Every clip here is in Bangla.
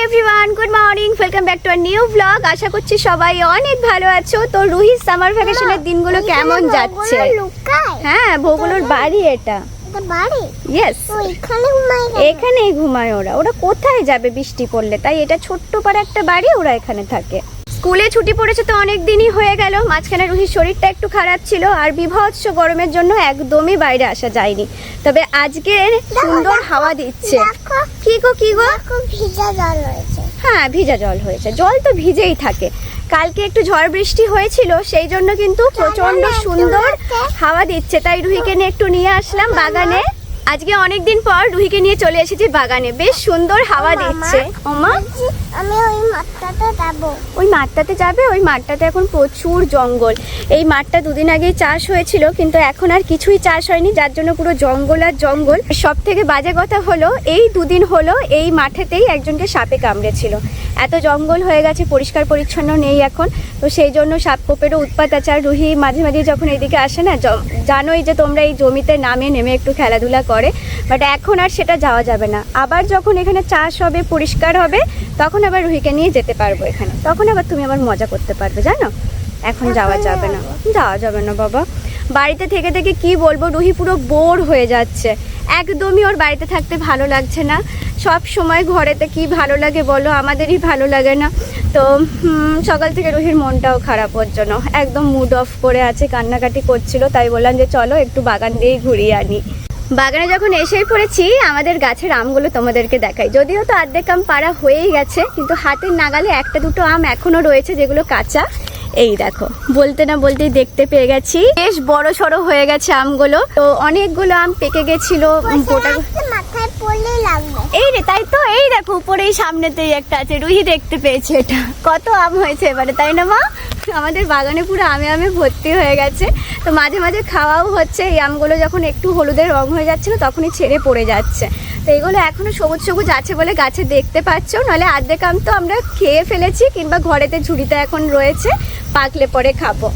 Everyone, good morning, welcome back to a new blog. আশা করছি সবাই অনেক ভালো আছো। তো রুহির সামার ভ্যাকেশনের দিনগুলো কেমন যাচ্ছে? হ্যাঁ, ভোগুলোর বাড়ি এটা। ইয়েস, এখানেই ঘুমায় ওরা। ওরা কোথায় যাবে বৃষ্টি পড়লে? তাই এটা ছোট্ট পাড়া একটা বাড়ি, ওরা এখানে থাকে। স্কুলে ছুটি পড়েছে তো অনেক দিনই হয়ে গেল। মাঝখানে রুহির শরীরটা একটু খারাপ ছিল, আর বিভৎস গরমের জন্য একদমই বাইরে আসা যায়নি। তবে আজকে সুন্দর হাওয়া দিচ্ছে। কি গো ভিজা জল হয়েছে। হ্যাঁ, ভিজা জল হয়েছে। জল তো ভিজেই থাকে। কালকে একটু ঝড় বৃষ্টি হয়েছিল, সেই জন্য কিন্তু প্রচন্ড সুন্দর হাওয়া দিচ্ছে। তাই রুহিকে নিয়ে একটু নিয়ে আসলাম বাগানে। আজকে অনেকদিন পর রুহিকে নিয়ে চলে এসেছি বাগানে। বেশ সুন্দর হাওয়া দিচ্ছে। ওমা, আমি ওই মাঠটাতে যাবো। ওই মাঠটাতে যাবে? ওই মাঠটাতে এখন প্রচুর জঙ্গল। এই মাঠটা দুদিন আগেই চাষ হয়েছিল, কিন্তু এখন আর কিছুই চাষ হয়নি, যার জন্য পুরো জঙ্গল আর জঙ্গল। সব থেকে বাজে কথা হলো, এই দুদিন হলো এই মাঠেতেই একজনকে সাপে কামড়েছিল। এত জঙ্গল হয়ে গেছে, পরিষ্কার পরিচ্ছন্ন নেই এখন। তো সেই জন্য সাপ কোপেরও উৎপাত আছে। আর রুহি মাঝে মাঝে যখন এইদিকে আসে না, জানোই যে তোমরা এই জমিতে নেমে একটু খেলাধুলা করে, বাট এখন আর সেটা যাওয়া যাবে না। আবার যখন এখানে চাষ হবে, পরিষ্কার হবে, তখন আবার রুহিকে নিয়ে যেতে পারবো এখানে। তখন আবার তুমি আবার মজা করতে পারবে, জানো। এখন যাওয়া যাবে না বাবা। বাড়িতে থেকে থেকে কি বলবো, রুহি পুরো বোর হয়ে যাচ্ছে। একদমই ওর বাড়িতে থাকতে ভালো লাগছে না। সব সময় ঘরেতে কি ভালো লাগে বলো, আমাদেরই ভালো লাগে না। তো সকাল থেকে রুহির মনটাও খারাপ, ওর জন্য একদম মুড অফ করে আছে, কান্নাকাটি করছিল। তাই বললাম যে চলো একটু বাগান দিয়েই ঘুরিয়ে আনি। বাগানে যখন এসেই পড়েছি, আমাদের গাছের আমগুলো তোমাদেরকে দেখাই। যদিও তো অর্ধেক আম পাড়া হয়েই গেছে, কিন্তু হাতের নাগালে একটা দুটো আম এখনো রয়েছে, যেগুলো কাঁচা। এই দেখো, বলতে না বলতেই দেখতে পেয়ে গেছি। বেশ বড় সড়ো হয়ে গেছে আমগুলো। তো অনেকগুলো আম পেকে গেছিল। মাথায় পড়লে লাগবে। এই রে, তাই তো। এই দেখো, উপরেই সামনেতেই একটা আছে। রুহি দেখতে পেয়েছে এটা। কত আম হয়েছে এবারে, তাই না মা? আমাদের বাগানে পুরো আমে ভর্তি হয়ে গেছে। তো মাঝে মাঝে খাওয়াও হচ্ছে। এই আমগুলো যখন একটু হলুদের রং হয়ে যাচ্ছিল, তখনই ছেড়ে পড়ে যাচ্ছে। তো এগুলো এখনো সবুজ সবুজ আছে বলে গাছে দেখতে পাচ্ছ। নাহলে অর্ধেক আম তো আমরা খেয়ে ফেলেছি, কিংবা ঘরেতে ঝুড়িতে এখন রয়েছে, পাকলে পরে খাবো।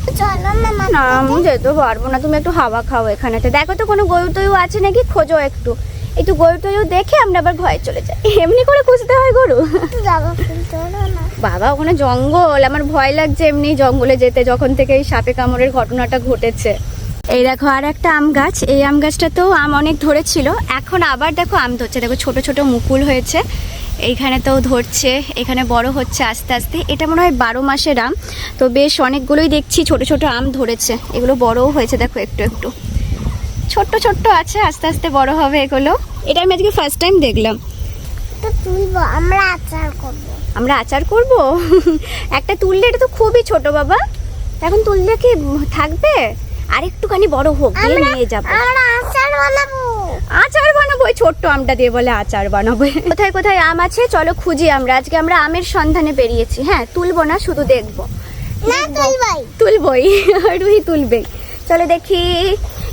না, আমি যেতে পারবো না। তুমি একটু হাওয়া খাও এখানেতে। দেখো তো কোনো গরু টরু আছে নাকি, খোঁজো একটু গরু টরু দেখে আমরা আবার ঘরে চলে যাই। এমনি করে খুঁজতে হয় গরু? বাবা, ওখানে জঙ্গল, আমার ভয় লাগছে এমনি জঙ্গলে যেতে, যখন থেকে এই সাপে কামড়ের ঘটনাটা ঘটেছে। এই দেখো আর একটা আম গাছ। এই আম গাছটাতেও আম অনেক ধরেছিল, এখন আবার দেখো আম ধরছে। দেখো ছোট ছোট মুকুল হয়েছে, এইখানে তো ধরছে, এখানে বড় হচ্ছে আস্তে আস্তে। এটা মনে হয় 12 মাসের আম। তো বেশ অনেকগুলোই দেখছি ছোট ছোট আম ধরেছে। এগুলো বড়ও হয়েছে, দেখো একটু একটু ছোট্ট ছোট্ট আছে, আস্তে আস্তে বড় হবে এগুলো। এটা আমি আজকে ফার্স্ট টাইম দেখলাম। তো তুলবো, আমরা আচার করবো। আমরা আচার করব? একটা তুললে, এটা তো খুবই ছোট বাবা, এখন তুললে কি থাকবে? আর একটুখানি বড় হোক, দিয়ে নিয়ে যাবো। আমরা আচার বানাবো ওই ছোট্ট আমটা দিয়ে, বলে আচার বানাবো। কোথায় কোথায় আম আছে চলো খুঁজি আমরা। আজকে আমরা আমের সন্ধানে বেরিয়েছি। হ্যাঁ, তুলবো না, শুধু দেখবো। না, তুলবই। রুহি তুলবেই। চলো দেখি।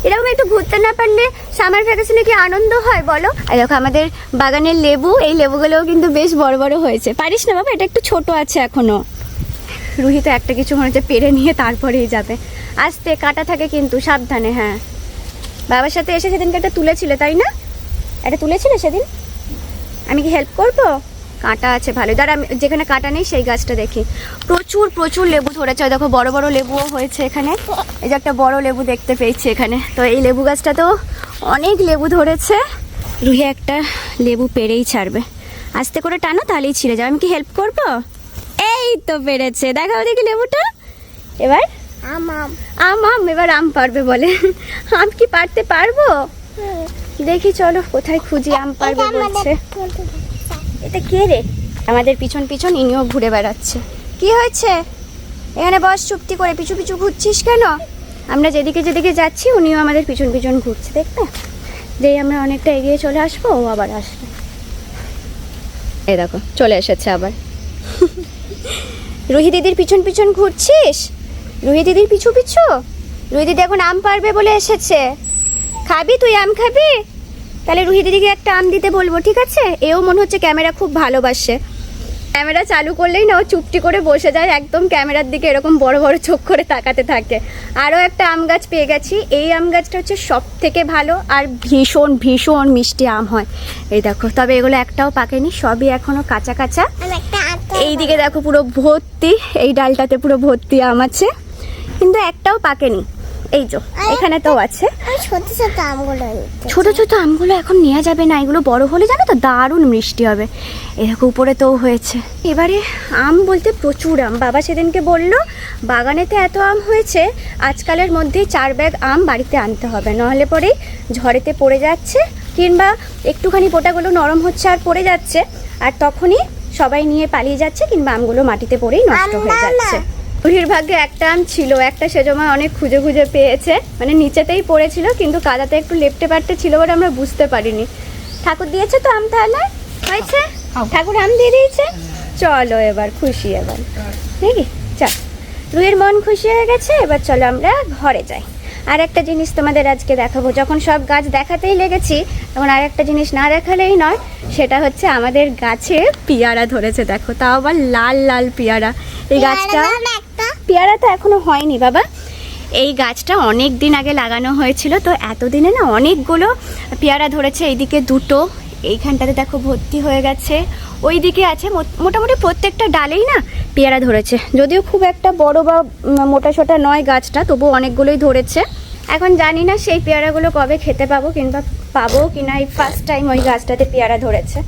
এরকম একটু ঘুরতে না পারলে সামার ভ্যাকেশনে কি আনন্দ হয় বলো? আর দেখো আমাদের বাগানের লেবু, এই লেবুগুলোও কিন্তু বেশ বড় বড় হয়েছে। পারিস না বাবা, এটা একটু ছোট আছে এখনো। রুহি তো একটা কিছু মনে হচ্ছে পেরে নিয়ে তারপরেই যাবে। আস্তে, কাটা থাকে কিন্তু, সাবধানে। হ্যাঁ, বাবার সাথে এসে সেদিনকে একটা তুলেছিলে, তাই না? এটা তুলেছিলে সেদিন? আমি কি হেল্প করবো? কাঁটা আছে ভালো। দাঁড়া, আমি যেখানে কাঁটা নেই সেই গাছটা দেখি। প্রচুর প্রচুর লেবু ধরেছে। দেখো বড় বড় লেবুও হয়েছে এখানে। এই যে একটা বড় লেবু দেখতে পেয়েছি এখানে। তো এই লেবু গাছটাতেও অনেক লেবু ধরেছে। রুহি একটা লেবু পেরেই ছাড়বে। আস্তে করে টানো, তাহলেই ছিঁড়ে যাবে। আমি কি হেল্প করবো? এই তো পেরেছে, দেখাও দেখি লেবুটা। এবার এবার আম পারবে বলে। আম কি পারতে পারবো? দেখি চলো কোথায় খুঁজি আম পারবে বলছে। এটা কে রে? আমাদের পিছন পিছন ইনিও ঘুরে বেড়াচ্ছে। কি হয়েছে? এখানে বস চুপটি করে। পিছু পিছু ঘুরছিস কেন? আমরা যেদিকে যেদিকে যাচ্ছি উনিও আমাদের পিছন পিছন ঘুরছে, দেখবে? যেই আমরা অনেকটা এগিয়ে চলে আসবো, ও আবার আসবে। এই দেখো চলে এসেছে আবার। রুহি দিদির পিছন পিছন ঘুরছিস? রুহি দিদির পিছু পিছু? রুহি দিদি এখন আম পারবে বলে এসেছে। খাবি তুই? আম খাবি? তাহলে রুহি দিদিকে একটা আম দিতে বলবো, ঠিক আছে? এও মনে হচ্ছে ক্যামেরা খুব ভালোবাসে। ক্যামেরা চালু করলেই না ও চুপটি করে বসে যায়, একদম ক্যামেরার দিকে এরকম বড় বড় চোখ করে তাকাতে থাকে। আরও একটা আম গাছ পেয়ে গেছি। এই আম গাছটা হচ্ছে সব থেকে ভালো আর ভীষণ ভীষণ মিষ্টি আম হয়। এই দেখো, তবে এগুলো একটাও পাকেনি, সবই এখনো কাঁচা কাঁচা। এই দিকে দেখো পুরো ভর্তি, এই ডালটাতে পুরো ভর্তি আম আছে, কিন্তু একটাও পাকেনি। এই যে এখানে তো আছে। ছোট ছোট আমগুলো ছোট ছোট আমগুলো এখন নেওয়া যাবে না, এগুলো বড় হলে জানো তো দারুণ মিষ্টি হবে। এরকম উপরে তো হয়েছে। এবারে আম বলতে প্রচুর আম। বাবা সেদিনকে বলল বাগানেতে এত আম হয়েছে, আজকালের মধ্যেই 4 ব্যাগ আম বাড়িতে আনতে হবে, নাহলে পরেই ঝড়েতে পড়ে যাচ্ছে, কিংবা একটুখানি পোটাগুলো নরম হচ্ছে আর পড়ে যাচ্ছে, আর তখনই সবাই নিয়ে পালিয়ে যাচ্ছে, কিংবা আমগুলো মাটিতে পড়েই নষ্ট হয়ে যাচ্ছে। রুহির ভাগ্যে একটা আম ছিল, একটা সেজমা অনেক খুঁজে খুঁজে পেয়েছে, মানে নিচেতেই পড়েছিল, কিন্তু কাদাতে একটু লেপটে পাটতে ছিল বলে আমরা বুঝতে পারিনি। ঠাকুর দিয়েছে তো আম, তাহলে হয়েছে, ঠাকুর আম দিয়ে দিয়েছে। চলো এবার খুশি, এবার নাকি চল, রুহির মন খুশি হয়ে গেছে। এবার চলো আমরা ঘরে যাই। আর একটা জিনিস তোমাদের আজকে দেখাবো। যখন সব গাছ দেখাতেই লেগেছি, তখন আর একটা জিনিস না দেখালেই নয়, সেটা হচ্ছে আমাদের গাছে পেয়ারা ধরেছে। দেখো, তাও আবার লাল লাল পেয়ারা। এই গাছটা, পেয়ারা তো এখনো হয়নি বাবা, এই গাছটা অনেক দিন আগে লাগানো হয়েছিল, তো এতদিনে না অনেকগুলো পেয়ারা ধরেছে। এইদিকে দুটো, এইখানটাতে দেখো ভর্তি হয়ে গেছে, ওই দিকে আছে, মোটামুটি প্রত্যেকটা ডালেই না পেয়ারা ধরেছে। যদিও খুব একটা বড় বা মোটা সোটা নয় গাছটা, তবুও অনেকগুলোই ধরেছে। এখন জানি না সেই পেয়ারাগুলো কবে খেতে পাবো, কিংবা পাবো কিনা। এই ফার্স্ট টাইম ওই গাছটাতে পেয়ারা ধরেছে।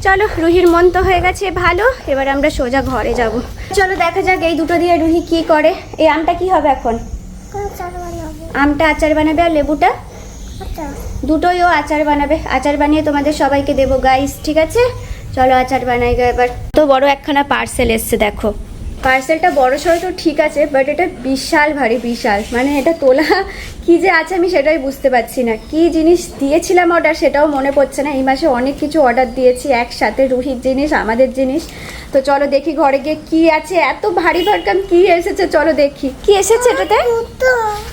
চলো, রুহির মন তো হয়ে গেছে ভালো, এবার আমরা সোজা ঘরে যাব। চলো দেখা যাক এই দুটো দিয়ে রুহি কি করে। এই আমটা কি হবে এখন? আমটা আচার বানাবে, আর লেবুটা দুটোই ও আচার বানাবে। আচার বানিয়ে তোমাদের সবাইকে দেবো গাইস, ঠিক আছে? চলো আচার বানাই গো এবার। তো বড় একখানা পার্সেল এসছে, দেখো পার্সেলটা বড় সড়ো তো ঠিক আছে, বাট এটা বিশাল ভারী, বিশাল। মানে এটা তোলা কি যে আছে আমি সেটাই বুঝতে পারছি না। কি জিনিস দিয়েছিলাম অর্ডার সেটাও মনে পড়ছে না। এই মাসে অনেক কিছু অর্ডার দিয়েছি একসাথে, রুহির জিনিস, আমাদের জিনিস। তো চলো দেখি ঘরে গিয়ে কি আছে। এত ভারী ভরকাম কি এসেছে, চলো দেখি কি এসেছে এটাতে।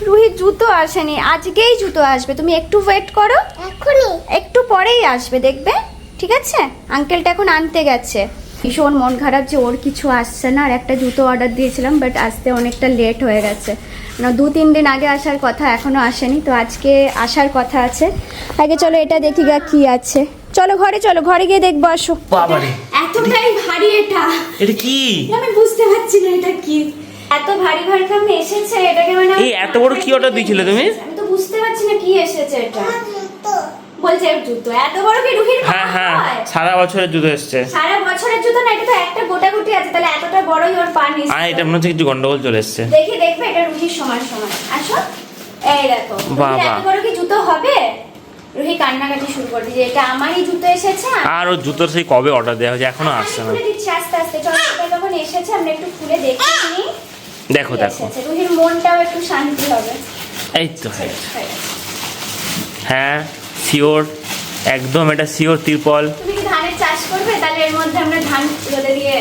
রুহির জুতো আসেনি, আজকেই জুতো আসবে, তুমি একটু ওয়েট করো, এখনই একটু পরেই আসবে দেখবে, ঠিক আছে? আঙ্কেলটা এখন আনতে গেছে। ভীষণ মন খারাপ যে ওর কিছু আসছে না। আর একটা জুতো অর্ডার দিয়েছিলাম, বাট আসতে অনেকটা লেট হয়ে গেছে। না 2-3 দিন আগে আসার কথা, এখনো আসেনি, তো আজকে আসার কথা আছে। আগে চলো এটা দেখি গা কি আছে। চলো ঘরে, চলো ঘরে গিয়ে দেখবো, আসো। বাবারে, এতটাই ভারী এটা, এটা কি? আমি বুঝতে পারছি না এটা কি। এত ভারী ভরকাম এসেছে, এটাকে মানে এই এত বড় কি অর্ডার দিয়েছিলে তুমি? আমি তো বুঝতে পারছি না কি এসেছে এটা। বলছে জুতো এত বড় কি রুহির? হ্যাঁ হ্যাঁ, সারা বছরের জুতো এসছে। সারা বছরের জুতো না, এটা তো একটা গোটাগুটি আছে, তাহলে এতটা বড়ই ওর পা নিচ্ছে। আর এটা মনে হচ্ছে কিছু গন্ডগোল চলে এসছে। দেখি দেখবে এটা রুহির সমান সমান। আসো, এই দেখো, বাবা। এত বড় কি জুতো হবে? রুহি কান্নাকাটি শুরু করে দিয়েছে, এটা আমারই জুতো এসেছে। আর ওর জুতোর সেই কবে অর্ডার দেওয়া হয়েছে, এখনো আসছে না। খুলে দিচ্ছি আস্তে আস্তে। চলো এটা যখন এসেছে আমরা একটু খুলে দেখি। দেখো দেখো, রুহির মনটাও একটু শান্তি হবে। এই তো হ্যাঁ, শিওর, একদম এটা শিওর তিরপল। তুমি কি ধানের চাষ করবে? তাহলে এর মধ্যে আমরা ধান রোদে দিয়ে।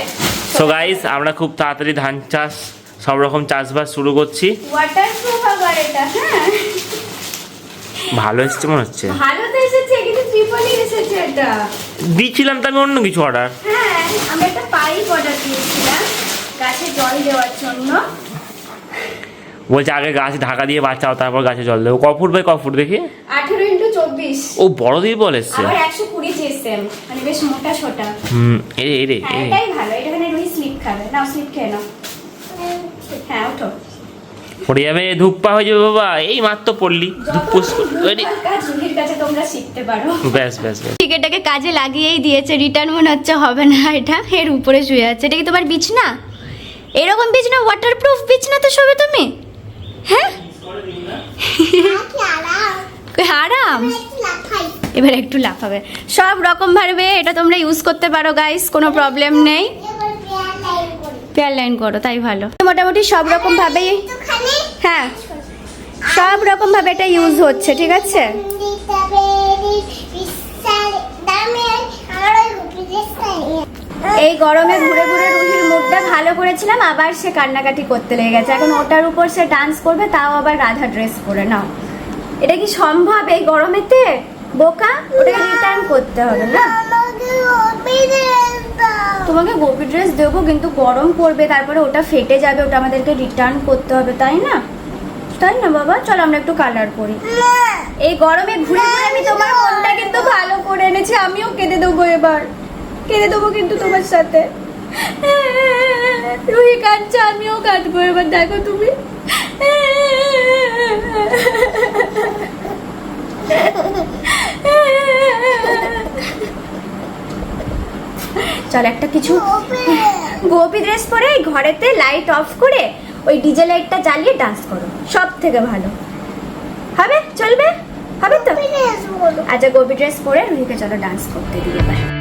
সো গাইস, আমরা খুব তাড়াতাড়ি ধান চাষ, সব রকম চাষবাস শুরু করছি। ওয়াটারপ্রুফ আবার এটা, হ্যাঁ ভালো এসছে মনে হচ্ছে। ভালো তো এসেছে, কিন্তু ট্রিপলই এসেছে এটা। দিয়েছিলাম তো আমি অন্য কিছু অর্ডার। হ্যাঁ, আমি একটা পাইপ অর্ডার দিয়েছিলাম গাছে জল দেওয়ার জন্য। বলছে আগে গাছ ঢাকা দিয়ে বাঁচাও, তারপর গাছে জল দেবো। কফুট বাই কফুট দেখি 18x24। ও বড় তিরপল এসছে। আবার 120 জিএসএম, মানে বেশ মোটা সোটা। এরে এরে হ্যাঁ, এটাই ভালো। এটা মানে রুহি স্লিপ খাবে। নাও স্লিপ খেয়ে নাও। হ্যাঁ ওঠো। পড়ে যাবে, ধূপপা হয়ে যাবে বাবা। এই মাত্র পড়লি, ধূপপুস। কাজ রুহির কাছে তোমরা শিখতে পারো। ব্যাস ব্যাস ব্যাস। ঠিক, এটাকে কাজে লাগিয়েই দিয়েছে। রিটার্ন মনে হচ্ছে হবে না, এটা এর উপরে শুয়ে আছে। এটা কি তোমার বিছনা? এরকম বিছনা, ওয়াটারপ্রুফ বিছনা তো শোবে তুমি? হ্যাঁ আরাম। এবার একটু লাফাবে, সব রকম ভাবে এটা তোমরা ইউজ করতে পারো গাইস, কোনো প্রবলেম নেই। পেয়ার লাইন করো, তাই ভালো। মোটামুটি সব রকম ভাবেই, হ্যাঁ সব রকম ভাবে এটা ইউজ হচ্ছে, ঠিক আছে? এই গরমে ঘুরে ঘুরে রুহির মুডটা ভালো করেছিলাম, আবার সে কান্নাকাটি করতে লেগে গেছে। এখন ওটার উপর সে ডান্স করবে, তাও আবার রাধা ড্রেস পরে। নাও, এটা কি সম্ভব এই গরমেতে? বোকা, ওটাকে রিটার্ন করতে হবে না। তোমাকে গোপী ড্রেস দেবো, কিন্তু গরম পড়বে, তারপরে ওটা ফেটে যাবে, ওটা আমাদেরকে রিটার্ন করতে হবে, তাই না? তাই না বাবা? চলো আমরা একটু কালার করি। এই গরমে ঘুরে ঘুরে আমি তোমার মনটা কিন্তু ভালো করে এনেছি। আমিও কেঁদে দেবো এবার, কেঁদে দেবো কিন্তু তোমার সাথে। রুহি কাঁদছে, আমিও কাঁদবো এবার, দেখো তুমি। চল একটা কিছু গোপী ড্রেস পরে ঘরেতে লাইট অফ করে ওই ডিজে লাইটটা জ্বালিয়ে ডান্স করো, সব থেকে ভালো হবে। চলবে? হবে তো? আচ্ছা গোপী ড্রেস পরে রুহিকে চলো ডান্স করতে দিই এবার।